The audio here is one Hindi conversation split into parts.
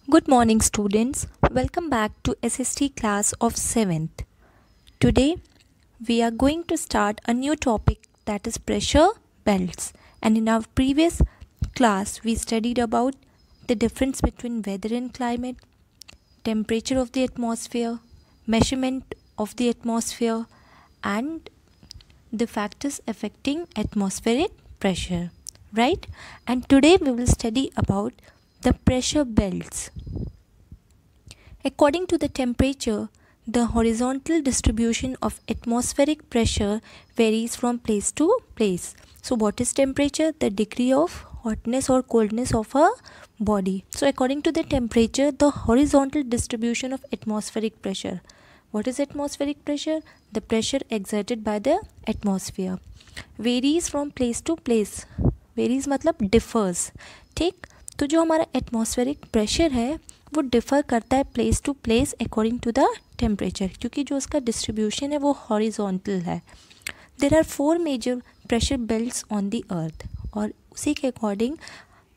Good morning, students. Welcome back to SST class of 7th. Today, we are going to start a new topic, that is pressure belts. And in our previous class, we studied about the difference between weather and climate, temperature of the atmosphere, measurement of the atmosphere, and the factors affecting atmospheric pressure, right? And today we will study about the pressure belts. According to the temperature, the horizontal distribution of atmospheric pressure varies from place to place. So what is temperature? The degree of hotness or coldness of a body. So according to the temperature, the horizontal distribution of atmospheric pressure. What is atmospheric pressure? The pressure exerted by the atmosphere. Varies from place to place. Varies मतलब differs. ठीक, तो जो हमारा एटमॉस्फेरिक प्रेशर है वो डिफ़र करता है place to place according to the temperature, क्योंकि जो उसका डिस्ट्रीब्यूशन है वो हॉरिजॉन्टल है. There are 4 major pressure belts on the earth, और उसी के अकॉर्डिंग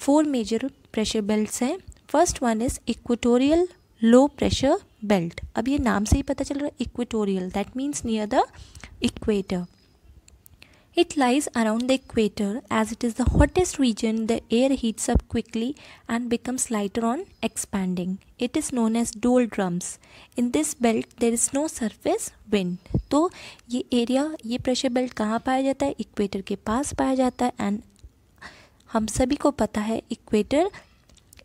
4 मेजर प्रेशर बेल्ट्स हैं. First one is equatorial low pressure belt. अब ये नाम से ही पता चल रहा है equatorial, that means near the equator. It lies around the equator. As it is the hottest region, the air heats up quickly and becomes lighter on expanding. It is known as doldrums. In this belt, there is no surface wind. तो ये एरिया, ये प्रेशर बेल्ट कहाँ पाया जाता है? इक्वेटर के पास पाया जाता है. एंड हम सभी को पता है equator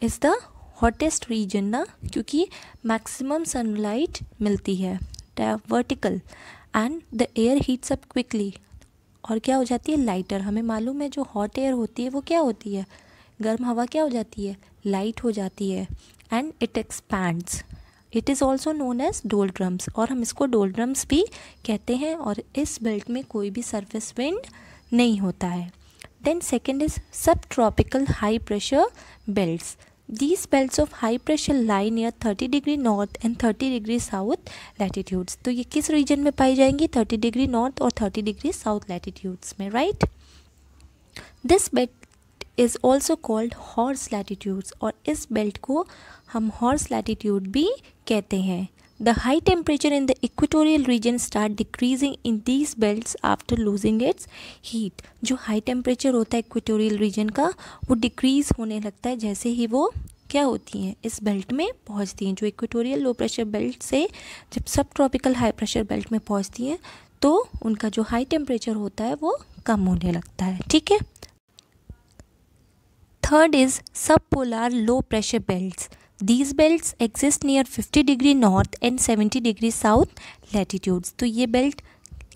is the hottest region ना, क्योंकि मैक्सिमम सनलाइट मिलती है vertical, and the air heats up quickly. और क्या हो जाती है? लाइटर. हमें मालूम है जो हॉट एयर होती है वो क्या होती है? गर्म हवा क्या हो जाती है? लाइट हो जाती है. And it expands. It is also known as doldrums, और हम इसको डोलड्रम्स भी कहते हैं. और इस बेल्ट में कोई भी सरफेस विंड नहीं होता है. देन सेकेंड इज सब tropical high pressure belts. These belts of high pressure lie near 30 degree north and 30 degree south latitudes. तो ये किस रीजन में पाई जाएंगी? 30 डिग्री नॉर्थ और 30 डिग्री साउथ लैटिट्यूड्स में, right? This belt is also called horse latitudes, और इस बेल्ट को हम हॉर्स लैटिट्यूड भी कहते हैं. The high temperature in the equatorial region start decreasing in these belts after losing its heat. जो high temperature होता है equatorial region का, वो decrease होने लगता है जैसे ही वो क्या होती हैं? इस बेल्ट में पहुंचती हैं. जो equatorial low pressure belt से जब subtropical high pressure belt में पहुंचती हैं तो उनका जो high temperature होता है वो कम होने लगता है. ठीक है. Third is subpolar low pressure belts. These belts exist near 50 degree north and 70 degree south latitudes. तो ये बेल्ट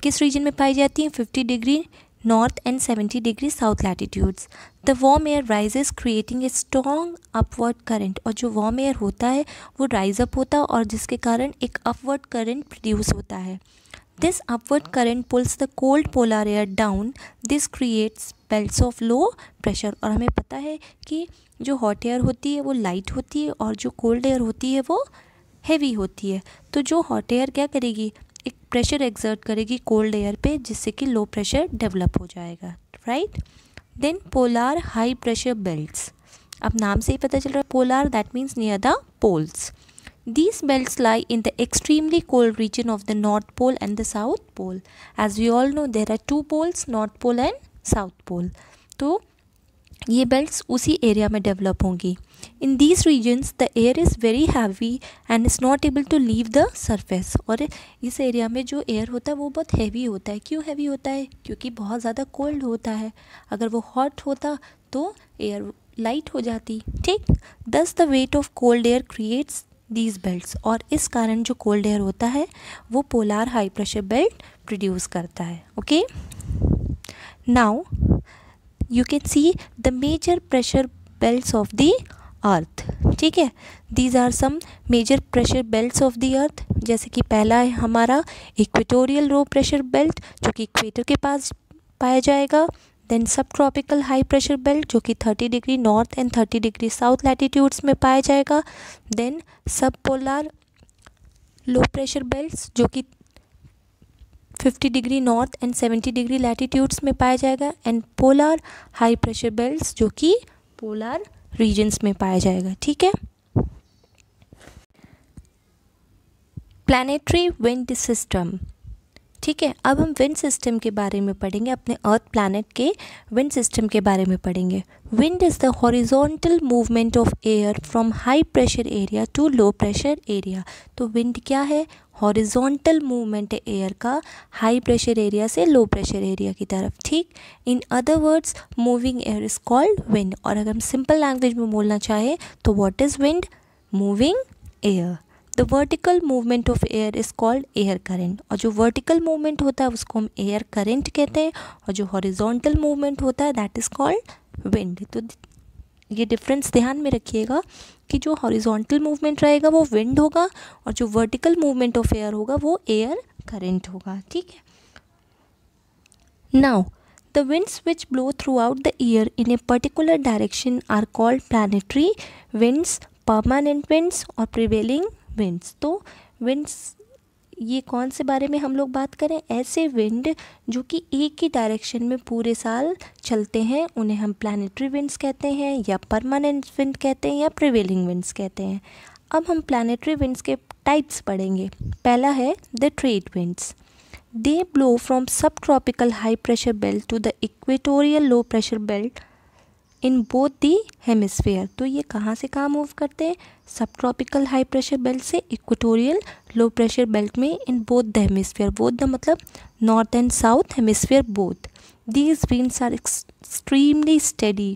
किस रीजन में पाई जाती हैं? 50 degree north and 70 degree south latitudes. The warm air rises creating a strong upward current. और जो वार्म एयर होता है वो राइज अप होता है और जिसके कारण एक अपवर्ड करंट प्रोड्यूस होता है. This upward current pulls the cold polar air down. This creates belts of low pressure. और हमें पता है कि जो हॉट एयर होती है वो लाइट होती है और जो कोल्ड एयर होती है वो हैवी होती है. तो जो हॉट एयर क्या करेगी? एक प्रेशर एक्सर्ट करेगी कोल्ड एयर पे, जिससे कि लो प्रेशर डेवलप हो जाएगा, right? Then polar high pressure belts. अब नाम से ही पता चल रहा है polar, that means near the poles. These belts lie in the extremely cold region of the North Pole and the South Pole. As we all know, there are 2 poles, North Pole and South Pole. तो ये belts उसी एरिया में डेवलप होंगी. In these regions, the air is very heavy and is not able to leave the surface. और इस एरिया में जो एयर होता है वो बहुत हैवी होता है. क्यों हैवी होता है? क्योंकि बहुत ज़्यादा कोल्ड होता है. अगर वो हॉट होता तो एयर लाइट हो जाती. ठीक. Thus the weight of cold air creates these belts. और इस कारण जो कोल्ड एयर होता है वो polar high pressure belt produce करता है. Okay. Now you can see the major pressure belts of the earth. ठीक है. These are some major pressure belts of the earth. जैसे कि पहला है हमारा इक्वेटोरियल लो प्रेशर बेल्ट, जो कि इक्वेटर के पास पाया जाएगा. देन सब ट्रॉपिकल हाई प्रेशर बेल्ट, जो कि 30 degree north and 30 degree south latitudes में पाया जाएगा. देन सब पोलार लो प्रेशर बेल्ट्स, जो कि 50 degree north and 70 degree latitudes में पाया जाएगा. And polar high pressure belts, जो कि पोलार रीजन्स में पाया जाएगा. ठीक है. Planetary wind system. ठीक है, अब हम विंड सिस्टम के बारे में पढ़ेंगे, अपने अर्थ प्लैनेट के विंड सिस्टम के बारे में पढ़ेंगे। Wind is the horizontal movement of air from high pressure area to low pressure area. तो विंड क्या है? हॉरिजॉन्टल मूवमेंट है एयर का हाई प्रेशर एरिया से लो प्रेशर एरिया की तरफ। ठीक, in other words moving air is called wind. और अगर हम सिंपल लैंग्वेज में बोलना चाहें तो what is wind? Moving air. The vertical movement of air is called air current. और जो वर्टिकल मूवमेंट होता है उसको हम एयर करेंट कहते हैं, और जो हॉरिजॉन्टल मूवमेंट होता है दैट इज़ कॉल्ड विंड। तो ये डिफरेंस ध्यान में रखिएगा कि जो हॉरिजॉन्टल मूवमेंट रहेगा वो विंड होगा, और जो वर्टिकल मूवमेंट ऑफ एयर होगा वो एयर करेंट होगा। ठीक है, now the winds which blow throughout the year in a particular direction are called planetary winds, permanent winds और प्रिवेलिंग विंड्स। तो विंड्स ये कौन से बारे में हम लोग बात करें? ऐसे विंड जो कि एक ही डायरेक्शन में पूरे साल चलते हैं उन्हें हम प्लैनेटरी विंड्स कहते हैं, या परमानेंट विंड कहते हैं, या प्रिवेलिंग विंड्स कहते हैं। अब हम प्लैनेटरी विंड्स के टाइप्स पढ़ेंगे। पहला है the trade winds. They blow from subtropical high pressure belt to the equatorial low pressure belt in both the hemisphere. तो ये कहाँ से कहाँ मूव करते हैं? Subtropical high pressure belt से इक्वेटोरियल लो प्रेशर बेल्ट में in both the hemisphere. Both the मतलब north and south hemisphere both. These winds are extremely steady.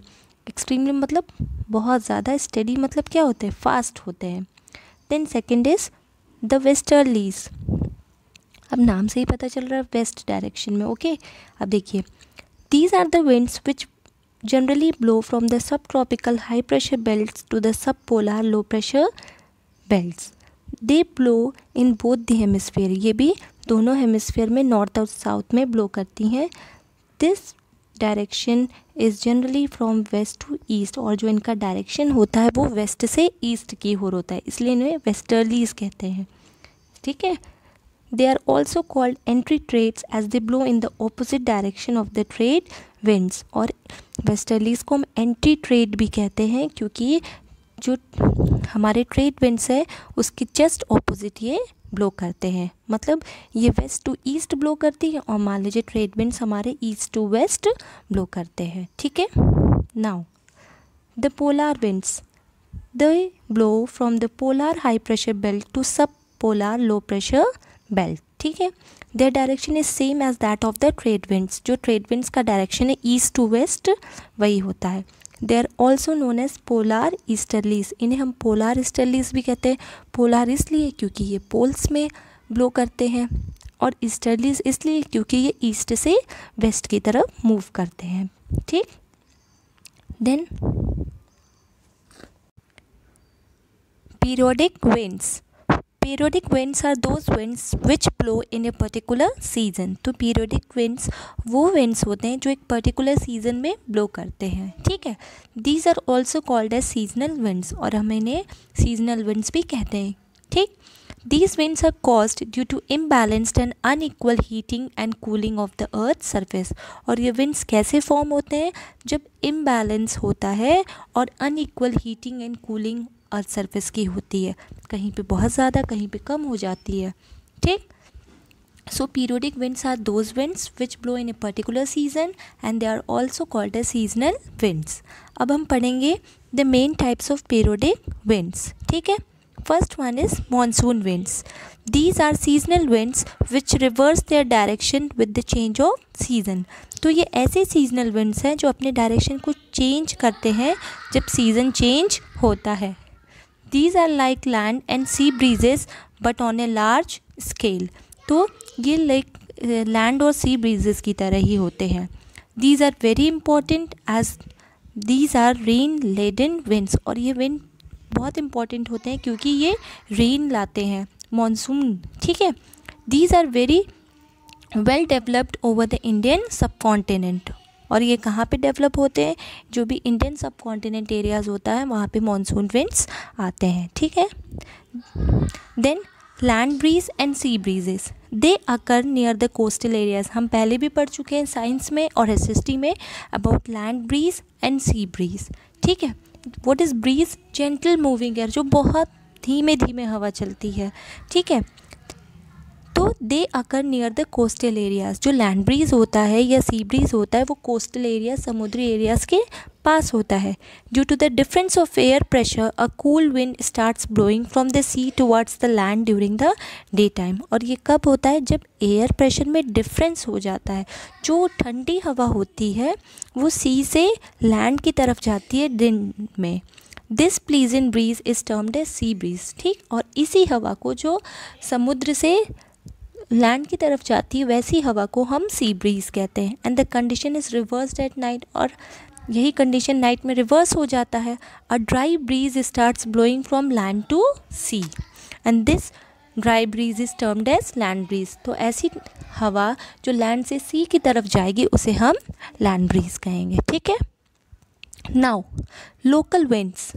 Extremely मतलब बहुत ज़्यादा, स्टेडी मतलब क्या होते हैं? फास्ट होते हैं। Then second is the westerlies. अब नाम से ही पता चल रहा है वेस्ट डायरेक्शन में। ओके, अब देखिए, these are the winds which generally blow from the subtropical high pressure belts to the subpolar low pressure belts. They blow in both the hemisphere. ये भी दोनों हेमिस्फीयर में नॉर्थ और साउथ में ब्लो करती हैं। This direction is generally from west to east. और जो इनका डायरेक्शन होता है वो वेस्ट से ईस्ट की ओर होता है, इसलिए इन्हें वेस्टर्लीज कहते हैं। ठीक है, they are also called entry trades as they blow in the opposite direction of the trade winds. और वेस्टर्लीज को हम एंटी ट्रेड भी कहते हैं क्योंकि जो हमारे ट्रेड विंड्स है उसके जस्ट ऑपोजिट ये ब्लो करते हैं। मतलब ये वेस्ट टू ईस्ट ब्लो करती है और मान लीजिए ट्रेड विंड्स हमारे ईस्ट टू वेस्ट ब्लो करते हैं। ठीक है, now the polar winds, they blow from the polar high pressure belt to sub polar low pressure belt. ठीक है, their direction is same as that of the trade winds. जो ट्रेड विंड्स का डायरेक्शन है ईस्ट टू वेस्ट वही होता है। They are also known as polar easterlies. इन्हें हम पोलार ईस्टर्लीज भी कहते हैं। पोलार इसलिए क्योंकि ये पोल्स में ब्लो करते हैं, और ईस्टर्लीज इसलिए क्योंकि ये ईस्ट से वेस्ट की तरफ मूव करते हैं। ठीक, then periodic winds. Periodic winds are those winds which blow in a particular season. तो periodic winds वो winds होते हैं जो एक particular season में blow करते हैं। ठीक है, these are also called as seasonal winds, और हम इन्हें seasonal winds भी कहते हैं। ठीक, these winds are caused due to imbalanced and unequal heating and cooling of the earth's surface. और ये winds कैसे form होते हैं? जब imbalance होता है और unequal heating and cooling earth surface की होती है, कहीं पे बहुत ज़्यादा कहीं पे कम हो जाती है। ठीक, so periodic winds are those winds which blow in a particular season and they are also called as seasonal winds. अब हम पढ़ेंगे the main types of periodic winds. ठीक है, first one is monsoon winds. These are seasonal winds which reverse their direction with the change of season. तो ये ऐसे सीजनल विंड्स हैं जो अपने डायरेक्शन को चेंज करते हैं जब सीज़न चेंज होता है। These are like land and sea breezes but on a large scale. तो ये लाइक लैंड और सी ब्रीजेस की तरह ही होते हैं। These are very important as these are rain laden winds. और ये विंड बहुत इंपॉर्टेंट होते हैं क्योंकि ये रेन लाते हैं, मॉनसून। ठीक है, These are very well developed over the Indian subcontinent. और ये कहाँ पे डेवलप होते हैं? जो भी इंडियन सब कॉन्टिनेंट एरियाज़ होता है वहाँ पे मॉनसून विंड्स आते हैं। ठीक है, then land breeze and sea breezes, they occur near the coastal areas. हम पहले भी पढ़ चुके हैं साइंस में और एसएसटी में about land breeze and sea breeze. ठीक है, what is breeze? Gentle moving air, जो बहुत धीमे धीमे हवा चलती है। ठीक है, तो दे occur near the coastal areas. जो लैंड ब्रीज होता है या सी ब्रीज होता है वो कोस्टल एरिया, समुद्री एरियाज़ के पास होता है। Due to the difference of air pressure a cool wind starts blowing from the sea towards the land during the day time. और ये कब होता है? जब एयर प्रेशर में डिफरेंस हो जाता है। जो ठंडी हवा होती है वो सी से लैंड की तरफ जाती है दिन में। This pleasant breeze is termed as sea breeze. ठीक, और इसी हवा को जो समुद्र से लैंड की तरफ जाती है वैसी हवा को हम सी ब्रीज कहते हैं। And the condition is reversed at night. और यही कंडीशन नाइट में रिवर्स हो जाता है। A dry breeze starts blowing from land to sea and this dry breeze is termed as land breeze. तो ऐसी हवा जो लैंड से सी की तरफ जाएगी उसे हम लैंड ब्रीज कहेंगे। ठीक है। Now local winds.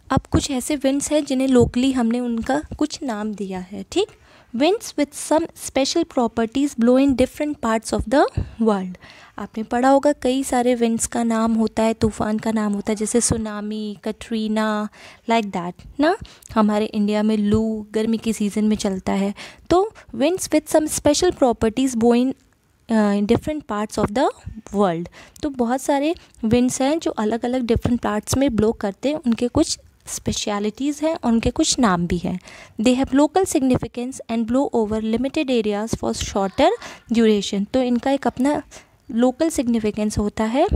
अब कुछ ऐसे विंड्स हैं जिन्हें लोकली हमने उनका कुछ नाम दिया है। ठीक, winds with some special properties blow in different parts of the world. आपने पढ़ा होगा कई सारे विंड्स का नाम होता है, तूफ़ान का नाम होता है, जैसे सुनामी, कटरीना, लाइक दैट ना। हमारे इंडिया में लू गर्मी के सीज़न में चलता है। तो winds with some special properties blow in different parts of the world. तो बहुत सारे विंड्स हैं जो अलग अलग डिफरेंट पार्ट्स में ब्लो करते हैं, उनके कुछ स्पेशलिटीज़ हैं और उनके कुछ नाम भी हैं। They have local significance and blow over limited areas for shorter duration. तो इनका एक अपना लोकल सिग्निफिकेंस होता है,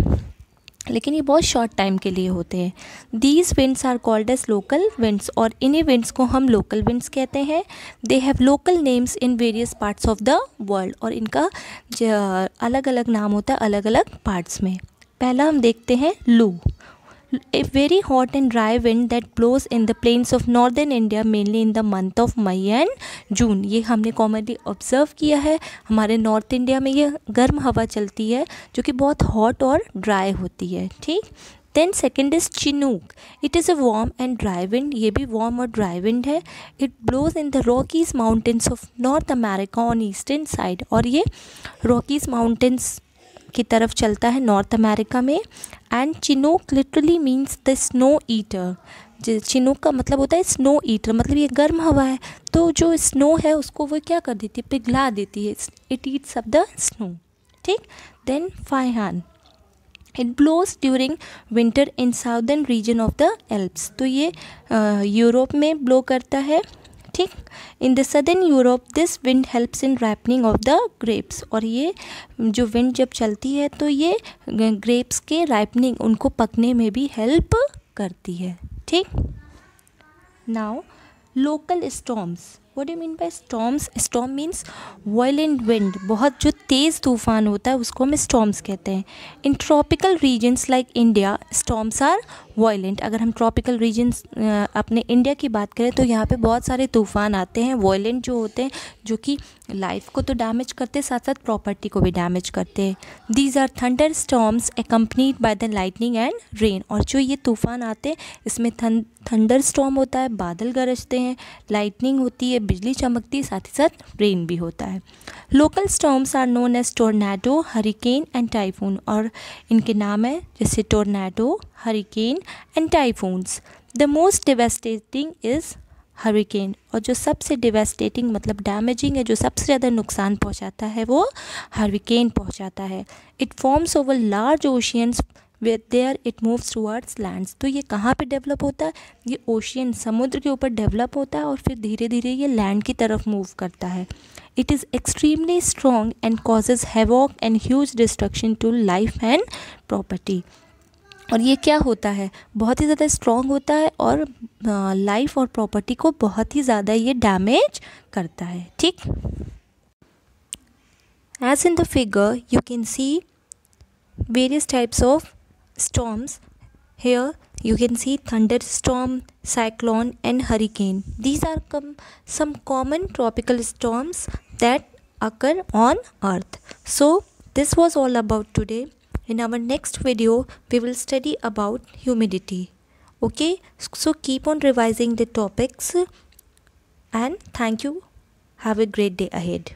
लेकिन ये बहुत शॉर्ट टाइम के लिए होते हैं। These winds are called as local winds. और इन्हीं विंड्स को हम लोकल विंड्स कहते हैं। They have local names in various parts of the world. और इनका अलग अलग नाम होता है अलग अलग पार्ट्स में। पहला हम देखते हैं लू। A very hot and dry wind that blows in the plains of northern India mainly in the month of May and June। ये हमने कॉमनली ऑब्ज़र्व किया है। हमारे नॉर्थ इंडिया में ये गर्म हवा चलती है जो कि बहुत हॉट और ड्राई होती है। ठीक, then second is chinook. It is a warm and dry wind. ये भी वार्म और ड्राई विंड है। It blows in the Rockies mountains of North America on eastern side. और ये रॉकीज़ माउंटेन्स की तरफ चलता है नॉर्थ अमेरिका में। And chinook literally means the snow eater. Chinook का मतलब होता है स्नो ईटर, मतलब ये गर्म हवा है तो जो स्नो है उसको वो क्या कर देती है? पिघला देती है। It eats up the snow. ठीक, then foehn. It blows during winter in southern region of the Alps. तो ये यूरोप में ब्लो करता है। ठीक, in the southern Europe this wind helps in ripening of the grapes. और ये जो विंड जब चलती है तो ये ग्रेप्स के राइपनिंग, उनको पकने में भी हेल्प करती है। ठीक, now local storms. What do you mean by storms? Storm means violent wind. बहुत जो तेज़ तूफ़ान होता है उसको हम स्टॉर्म्स कहते हैं। In tropical regions like India storms are violent. अगर हम ट्रॉपिकल रीजन्स अपने इंडिया की बात करें तो यहाँ पे बहुत सारे तूफ़ान आते हैं वायलेंट जो होते हैं, जो कि लाइफ को तो डैमेज करते हैं साथ साथ प्रॉपर्टी को भी डैमेज करते हैं। These are thunder storms accompanied by the lightning and rain. और जो ये तूफ़ान आते हैं इसमें थंडर स्टॉर्म होता है, बादल गरजते हैं, लाइटनिंग होती है, बिजली चमकती है, साथ ही साथ रेन भी होता है। Local storms are known as tornado, hurricane and typhoon. और इनके नाम है जैसे tornado, hurricane and typhoons. The most devastating is hurricane. और जो सबसे डिवेस्टेटिंग मतलब डैमेजिंग है, जो सबसे ज़्यादा नुकसान पहुंचाता है वो हरिकेन पहुंचाता है। It forms over large oceans with their it moves towards lands. तो ये कहाँ पे डेवलप होता है? ये ओशियन समुद्र के ऊपर डेवलप होता है और फिर धीरे धीरे ये लैंड की तरफ मूव करता है। It is extremely strong and causes havoc and huge destruction to life and property. और ये क्या होता है? बहुत ही ज़्यादा स्ट्रॉन्ग होता है और लाइफ और प्रॉपर्टी को बहुत ही ज़्यादा ये डैमेज करता है। ठीक, as in the figure you can see various types of storms. Here you can see thunderstorm, cyclone and hurricane. These are some common tropical storms that occur on earth. So this was all about today. In our next video we will study about humidity. Okay, so keep on revising the topics and thank you. Have a great day ahead.